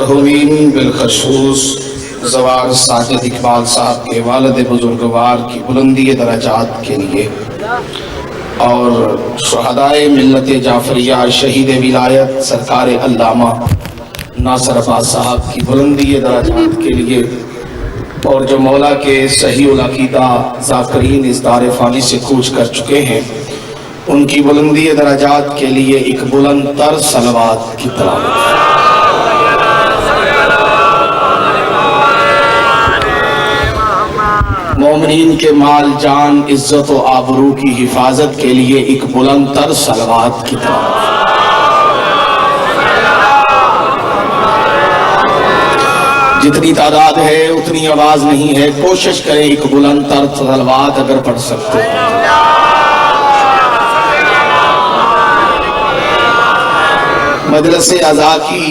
मरहूमीन बिलखसूस ज़वार साजिद इकबाल साहब के वालिद बुजुर्गवार की बुलंदी दराजात के लिए और शुहदाए मिल्लत जाफरिया शहीद विलायत सरकार अल्लामा नासिर अब्बास साहब की बुलंदी दराजात के लिए और जो मौला के सही उल अक़ीदा ज़ाकिरीन इस दार फ़ानी से कूच कर चुके हैं उनकी बुलंदी दराजात के लिए एक बुलंद तर सलवात की तलावत। मोमिनीन के माल जान इज्जत व आबरू की हिफाजत के लिए एक बुलंद तर सलवात की तलावत। जितनी तादाद है उतनी आवाज नहीं है, कोशिश करें एक बुलंद तर सलवात अगर पढ़ सकते हैं। मजलिस अज़ा की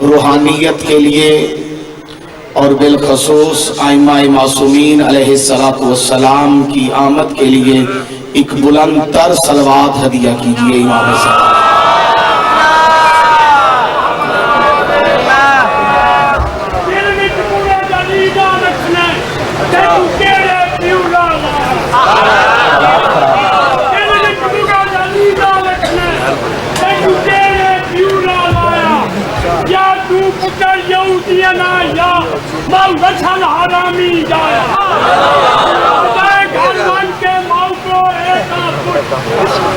रूहानियत के लिए और बिलखसूस आइमाए मासूमीन अलैहिस्सलातु वस्सलाम की आमद के लिए एक बुलंद तर सलवात हदिया कीजिए इमाम साहब।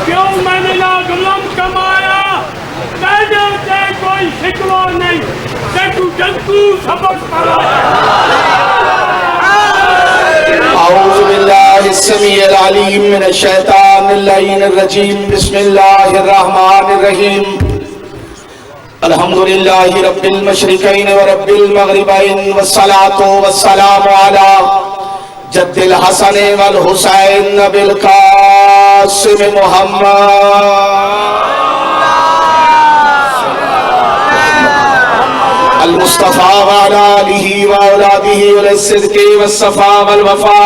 क्यों मैंने ना गुलाम कमाया, कोई शिकवा नहीं, तू जंतु सबक पड़ा। औज़ु बिल्लाहि समीउल अलीम मिनश शैतानिर रजीम। बिस्मिल्लाहिर रहमानिर रहीम। अल्हम्दुलिल्लाहि रब्बिल मशरिकैन व रब्बिल मगरिबैन वस्सलातु वस्सलामु अला जद्दिल हसन वल हुसैन बिल कासिम मुहम्मद अल मुस्तफा व अला आलिहि व औलादिहि वल सिद्क़ि वस्सफा वल वफा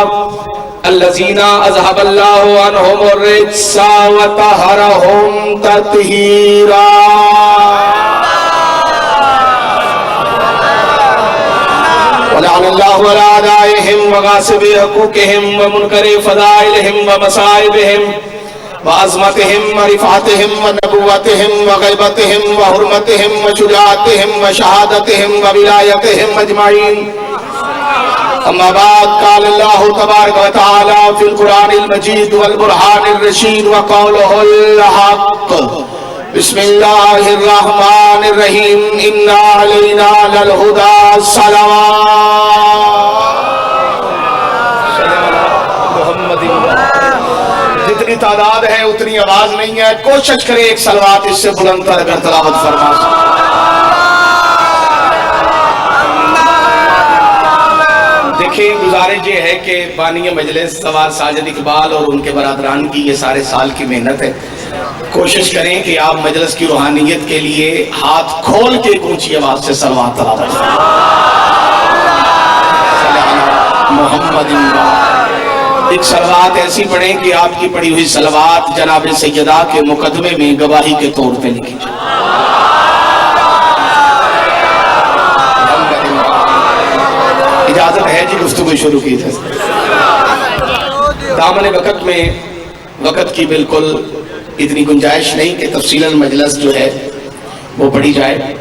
अल्लज़ीना अज़हबल्लाहु अन्हुमुर रिज्सा व तहरहुम तत्हीरा। वलअनल्लाहु अला आदाइहिम व गासिबि हुकूकिहिम व मुनकरि फ़दाइलिहिम व मसाइबिहिम व अज़मतिहिम व रिफ़अतिहिम व नबुव्वतिहिम व ग़ैबतिहिम व हुर्मतिहिम व शुजाअतिहिम व शहादतिहिम व विलायतिहिम अजमईन। अम्मा बाद क़ाल अल्लाहु तबारक व तआला फ़िल क़ुरानिल मजीद वल बुरहानिर रशीद व क़ौलुहुल हक़्क़। बिस्मिल्लाहिर रहमानिर रहीम। इन्ना अलैना लल हुदा जितनी तादाद है उतनी आवाज नहीं है, कोशिश करें एक सलवात इससे बुलंद कर अगर तलावत फरमा। देखिए गुजारिश ये है कि बानी मजलिस सवार साजिद इकबाल और उनके बरादरान की ये सारे साल की मेहनत है, कोशिश करें कि आप मजलिस की रूहानियत के लिए हाथ खोल के ऊंची आवाज से सलवात तलावत मोहम्मद। एक सलवात ऐसी पढ़ें कि आपकी पढ़ी हुई सलवात जनाब सैयदा के मुकदमे में गवाही के तौर पे लिखी जाए। इजाजत है जी, गुफ्तगू शुरू की जाए। दामन वक़्त में वक़्त की बिल्कुल इतनी गुंजाइश नहीं कि तफसीलन मजलिस जो है वो पढ़ी जाए।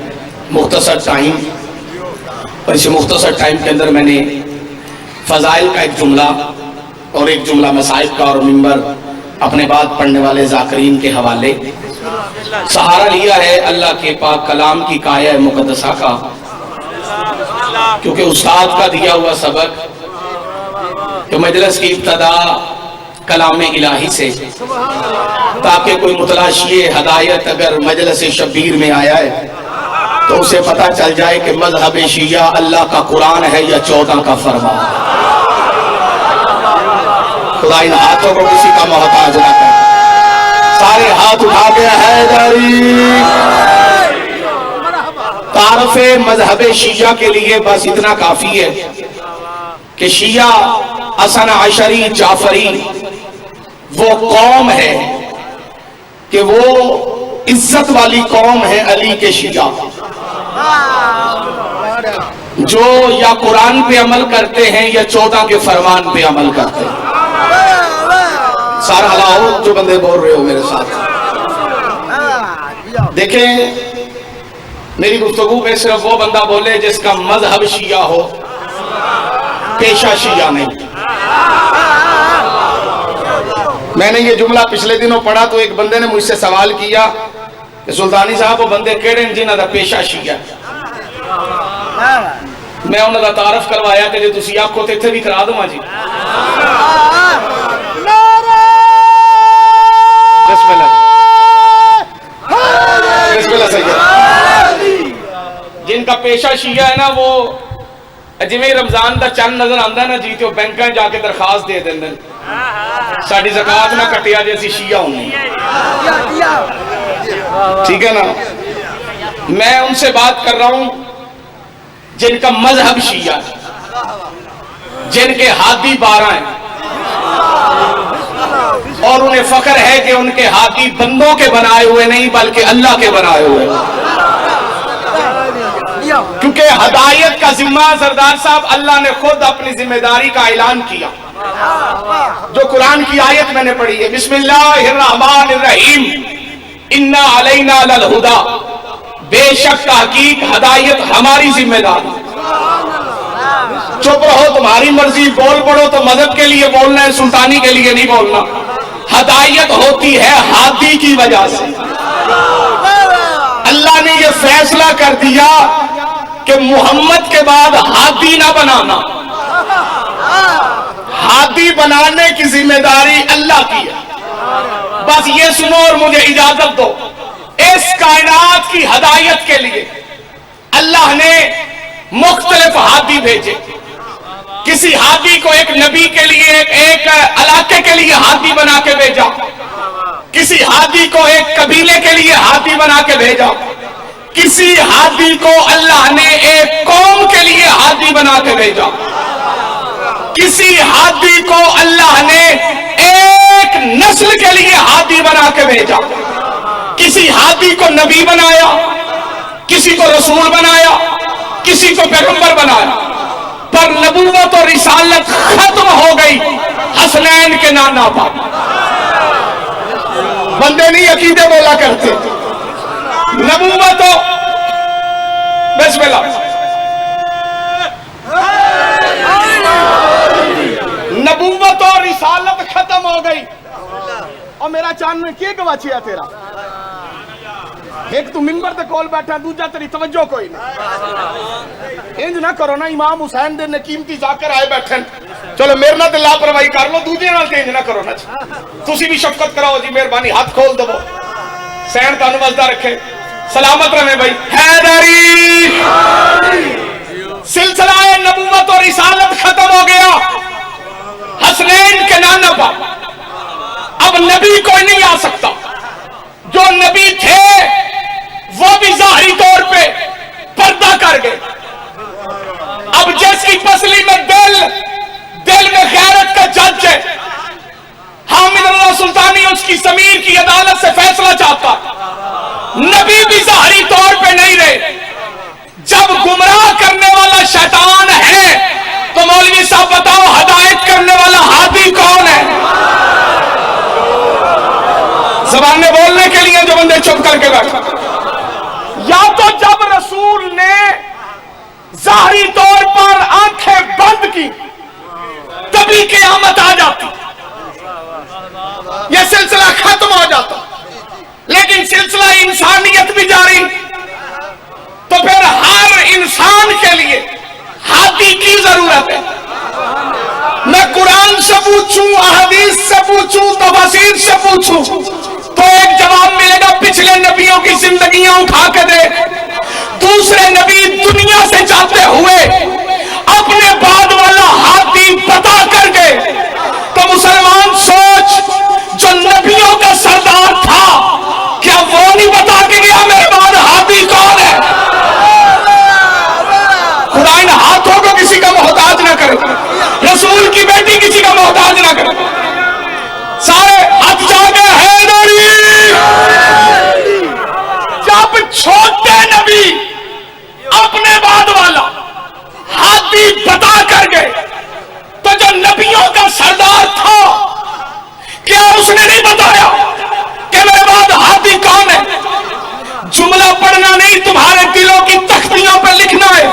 मुख्तसर टाइम और इस मुख्तसर टाइम के अंदर मैंने फ़ज़ाइल का एक जुमला और एक जुमला मसाइब का और मिंबर अपने बाद पढ़ने वाले ज़ाकिरीन के हवाले सहारा लिया है अल्लाह के पाक कलाम की काया मुक़द्दसा का, क्योंकि उस्ताद का दिया हुआ सबक कि मजलिस की इब्तदा कलाम इलाही से, ताकि कोई मुतलाशी हदायत अगर मजलिस शब्बीर में आया है तो उसे पता चल जाए कि मज़हब शिया अल्लाह का कुरान है या 14 का फरमान। खुदा इन हाथों को किसी का मोहताज ना करे। सारे हाथ उठा के हैदरी। तारफ़े मज़हब शिया के लिए बस इतना काफी है कि शिया हसन अशरी जाफरी वो कौम है कि वो इज्जत वाली कौम है अली के शिया। जो या कुरान पे अमल करते हैं या 14 के फरमान पे अमल करते हैं। सारा हलाओ जो बंदे बोल रहे हो मेरे साथ। देखें, मेरी गुफ्तगू में सिर्फ वो बंदा बोले जिसका मजहब शिया हो, पेशा शिया नहीं। मैंने ये जुमला पिछले दिनों पढ़ा तो एक बंदे ने मुझसे सवाल किया कि सुल्तानी साहब वो बंदे केड़े जिन्हां दा पेशा शिया। मैं उन्होंने तारफ करवाया कि जो तुम आखो तो इत्थे भी करा दूंगा जी। जिनका पेशा शिया है ना, वो जिमें रमजान का चंद नजर आता है ना जी, तो बैंक जाके दरखास्त दे देंगे साडी ज़कात ना कटिया जे असीं शिया होंगे। ठीक है ना। मैं उनसे बात कर रहा हूं जिनका मजहब शिया है, जिनके हादी 12 हैं और उन्हें फख्र है कि उनके हादी बंदों के बनाए हुए नहीं बल्कि अल्लाह के बनाए हुए। क्योंकि हदायत का जिम्मा सरदार साहब अल्लाह ने खुद अपनी जिम्मेदारी का ऐलान किया। जो कुरान की आयत मैंने पढ़ी है, बिस्मिल्लाहिर्रहमानिर्रहीम, इन्ना अलैना लल हुदा, बेशक तहकीक हदायत हमारी जिम्मेदारी। चुप रहो, तुम्हारी मर्जी, बोल पड़ो तो मजहब के लिए बोलना है, सुल्तानी के लिए नहीं बोलना। हदायत होती है हादी की वजह से। अल्लाह ने यह फैसला कर दिया कि मुहम्मद के बाद हादी ना बनाना, हादी बनाने की जिम्मेदारी अल्लाह की है। बस ये सुनो और मुझे इजाजत दो। इस कायनात की हदायत के लिए अल्लाह ने मुख्तलिफ हादी भेजे। किसी हादी को एक नबी के लिए, एक इलाके के लिए हादी बना के भेजा, किसी हादी को एक कबीले के लिए हादी बना के भेजा, किसी हादी को अल्लाह ने एक कौम के लिए हादी बना के भेजा, किसी हादी को अल्लाह ने एक नस्ल के लिए हादी बना के भेजा। किसी हादी को नबी बनाया, किसी को रसूल बनाया, किसी को पैगंबर बनाया। पर नबूवत और रिसालत खत्म हो गई हसनैन के नाना पर। बंदे नहीं अकीदे बोला करते। नबूवत बिस्मिल्लाह, नबूवत और रिसालत खत्म हो गई। और मेरा चांद में क्या गवाचिया तेरा? एक तू मिंबर ते कोल बैठा, दूजा तेरी तवज्जो कोई नहीं। इंज ना करो ना, इमाम हुसैन दे ने कीमती जाकर आए बैठन, चलो मेरे नाल ते लापरवाही कर लो, दूजे नाल ते इंज ना करो ना। तुसी भी शफकत कराओ जी, मेहरबानी हाथ खोल दो। सैन तानू वसदा रखे, सलामत रहे भाई। हैदरी सिलसिला नबूवत और रिसालत खत्म हो गया हसनैन के नाना पर। अब नबी कोई नहीं आ सकता। जो नबी थे वो भी जाहिरी तौर पे पर्दा कर गए। अब जिसकी पसली में दिल में गैरत का जज है, हामिद अल्लाह सुल्तानी उसकी समीर की अदालत से फैसला चाहता। नबी भी जाहिरी तौर पे नहीं रहे। जब गुमराह करने वाला शैतान है तो मौलवी साहब बताओ हदायत करने वाला हादी कौन है? ज़बान बोलने के लिए जो बंदे चुप करके बैठा। या तो जब रसूल ने जाहिरी तौर पर आंखें बंद की तभी क़यामत आ जाती, यह सिलसिला खत्म हो जाता। लेकिन सिलसिला इंसानियत भी जारी, तो फिर हर इंसान के लिए हादी की जरूरत है। मैं कुरान से पूछूं, अहदीस से पूछूं, तफसीर से पूछूं तो एक जवाब मिलेगा, पिछले नबियों की जिंदगियां उठा के दे। दूसरे नबी दुनिया से जाते हुए अपने बाद वाला हादी बता कर गए। तो मुसलमान सोच, जो नबियों का सरदार था क्या वो नहीं बता के गया मेरे बाद हादी कौन है? कुरान हाथों को किसी का मोहताज ना करे, रसूल की बेटी किसी का मोहताज ना करे। सारे हाथ जागे हैदरी। जब छोटे नबी नहीं बताया कि मेरे बाद हादी कौन है। जुमला पढ़ना नहीं, तुम्हारे दिलों की तख्तियों पर लिखना है।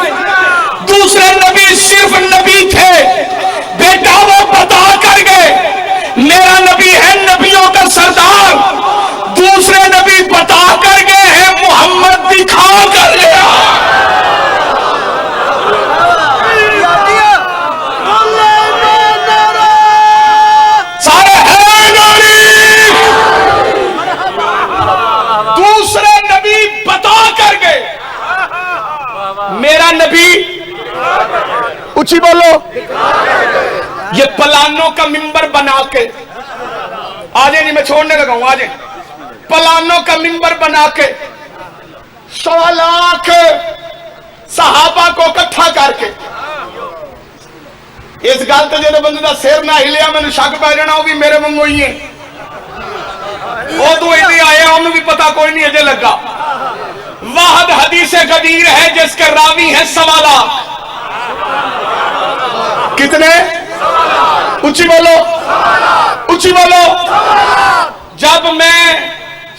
दूसरे नबी सिर्फ नबी थे बेटा, वो बता कर गए मेरा नबी है नबियों का सरदार। दूसरे नबी बता कर गए हैं, मोहम्मद दिखा कर गया। सारे हैं गरीब। दूसरे नबी बता कर गए मेरा नबी, ऊंची बोलो, ये पलानों का मिंबर बना के आजे जी, मैं छोड़ने लगा हूं, आजे पलानों का मिंबर बना के 1.25 लाख सहाबा को इकट्ठा करके इस गल तो जो बंदे का सिर ना हिलिया मैंने शक पै जाना वो भी मेरे वांगू ही है। वो तो इतने आया उन्होंने भी पता कोई नहीं अजे लगा। वाहद हदीस गदीर है जिसके रावी है 1.25 लाख। कितने? ऊंची बोलो, ऊंची बोलो। जब मैं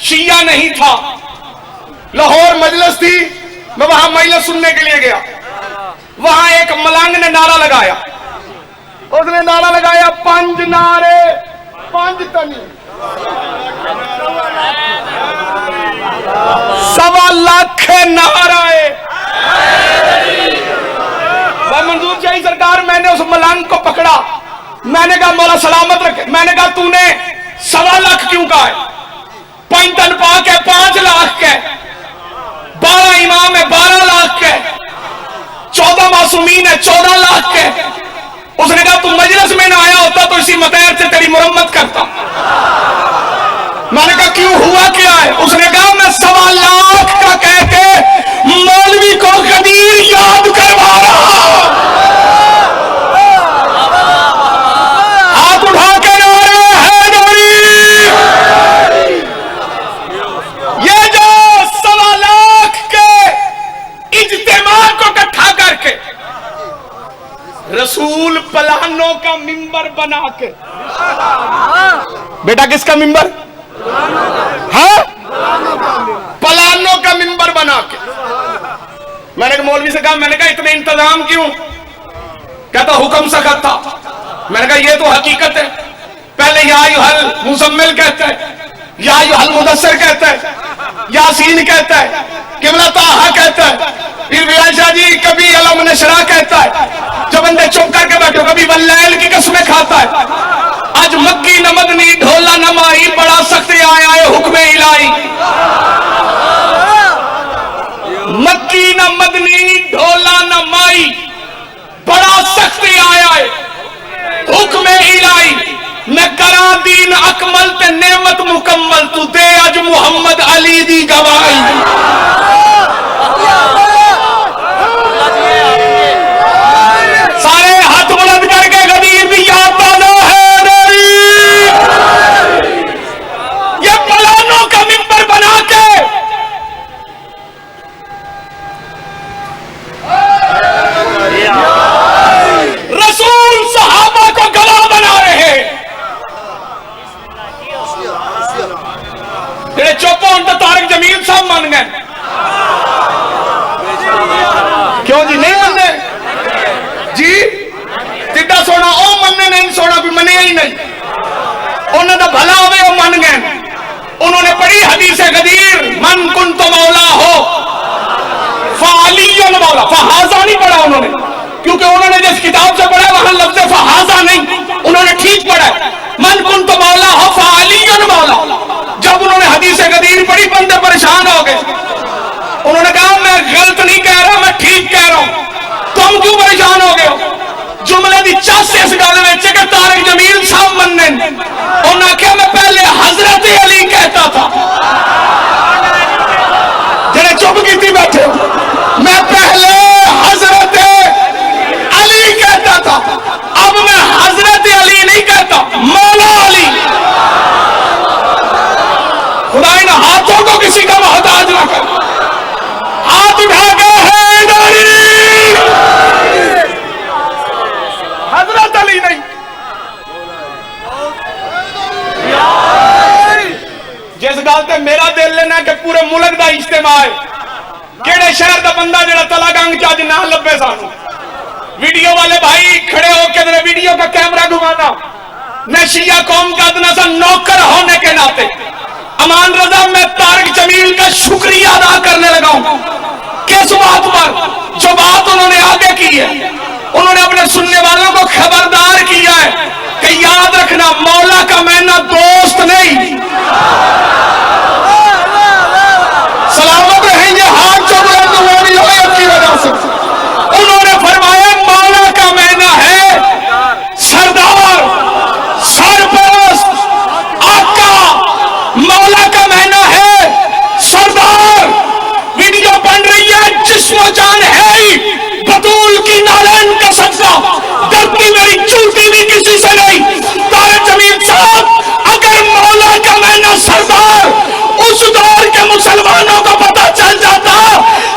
शिया नहीं था, लाहौर मजलिस थी, मैं वहां महिला सुनने के लिए गया। वहां एक मलंग ने नारा लगाया, उसने नारा लगाया 5 नारे 5 तनी 1.25 लाख नाराए। मंजूर चाहिए सरकार, मैंने उस मलंग को पकड़ा, मैंने कहा मौला सलामत रखे। मैंने कहा तूने 1.25 लाख क्यों कहा है? 5 तन पाक है 5 लाख के, 12 इमाम है 12 लाख के, 14 मासूमीन है 14 लाख के। उसने कहा तू मजलिस में ना आया होता तो इसी मतैर से तेरी मुरम्मत करता। मैंने कहा क्यों, हुआ क्या है? उसने कहा मैं 1.25 लाख का कह के मौलवी को गदीर याद करवा रहा। हाथ उठा के नारे हैं गरीब। ये जो 1.25 लाख के इज्तिमा को इकट्ठा करके रसूल पलानों का मिंबर बना के, बेटा किसका मिंबर? हाँ, पलानों का मिंबर बना के। मैंने मौलवी से कहा, मैंने कहा इतने इंतजाम क्यों? कहता हुक्म सख्त था। मैंने कहा ये तो हकीकत है। पहले या युहल मुजम्मिल कहता है, या युहल मुदस्सिर कहता है, यासीन कहता है, किबला ताहा कहता है, फिर व्यासा जी कभी अलम नशरा कहता है। जो बंदे चुप करके बैठो, कभी वल्लैल की कसमें खाता है। आज मक्की न मदनी ढोला न माई, बड़ा सख्त आया है हुक्म इलाही। मक्की न मदनी ढोला न माई, बड़ा सख्त आया है हुक्म इलाही। मैं करा दीन अकमल ते नेमत मुकम्मल, तू दे अज मुहम्मद अली दी गवाही। सारे हाथ बुलंद करके गदीर दी याद ताज़ा है गरीब। ये पलानों का मिंबर बना के रसूल सहाबा को गवाह बना रहे हैं। जेड़े चुप होने तो तारक जमील साहब मान गए, क्यों जी नहीं मानने जी? जिड्डा सोना ओ मनने नहीं, सोना भी मने ही नहीं। उन्होंने तो भला होवे वो मान गए। उन्होंने पढ़ी हदीस गदीर, मन कुन तो मौला हो फालियन मौला। फहाजा नहीं पढ़ा उन्होंने, क्योंकि उन्होंने जिस किताब से पढ़ा वहां लफ्ज फहाजा नहीं, उन्होंने ठीक पढ़ा मन कुन तो मौला हो फालियन मौला। जब उन्होंने हदीस गदीर पढ़ी बंदे परेशान हो गए। उन्होंने कहा मैं गलत नहीं कह रहा, मैं ठीक कह रहा हूं, तुम क्यों परेशान हो गए हो? जुमले की चस इस गल में कि तारक जमील साहब मनने, उन्होंने आख्या मैं पहले हजरत अली कहता था। जेड़े चुप की बैठे, मैं पहले हजरत अली कहता था, अब मैं हजरत अली नहीं कहता, मौला अली। खुदा इन हाथों को किसी का मोहताज ना कर। हाथ उठा के हजरत अली नहीं। इस गल ते मेरा दिल लेना कि पूरे मुल्क का इज्तिमा है। केड़े शहर का बंदा जो तलागंग च अज ना लभे सानू। वीडियो वाले भाई खड़े होकर मेरे वीडियो का कैमरा घुमाना। मैं शिया कौम का अदना सा नौकर होने के नाते अमान रजा मैं तारिक जमील का शुक्रिया अदा करने लगा हूं। किस बात पर? जो बात उन्होंने आगे की है, उन्होंने अपने सुनने वालों को खबरदार किया है कि याद रखना मौला का मैना दोस्त नहीं। सलामत रहेंगे हाथ जो बुलंद हुए भी हो की वजह से। उन्होंने फरमाया मौला का मैना है सरदार, सरपरस्त, आका। मौला का मैना है सरदार। वीडियो बन रही है, जिस्म जान है ही बतूल की नारायण का सदका। डरती मेरी चूती भी किसी से नहीं। तारिक जमील साहब, अगर मौला का मैना सरदार उस दौर के मुसलमानों को पता चल जाता,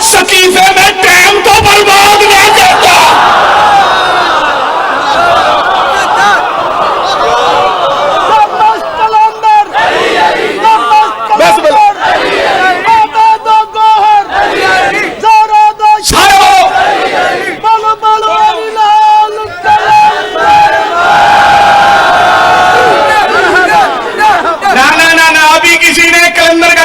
सकीफे में टाइम तो बर्बाद नहीं करता। कलंदर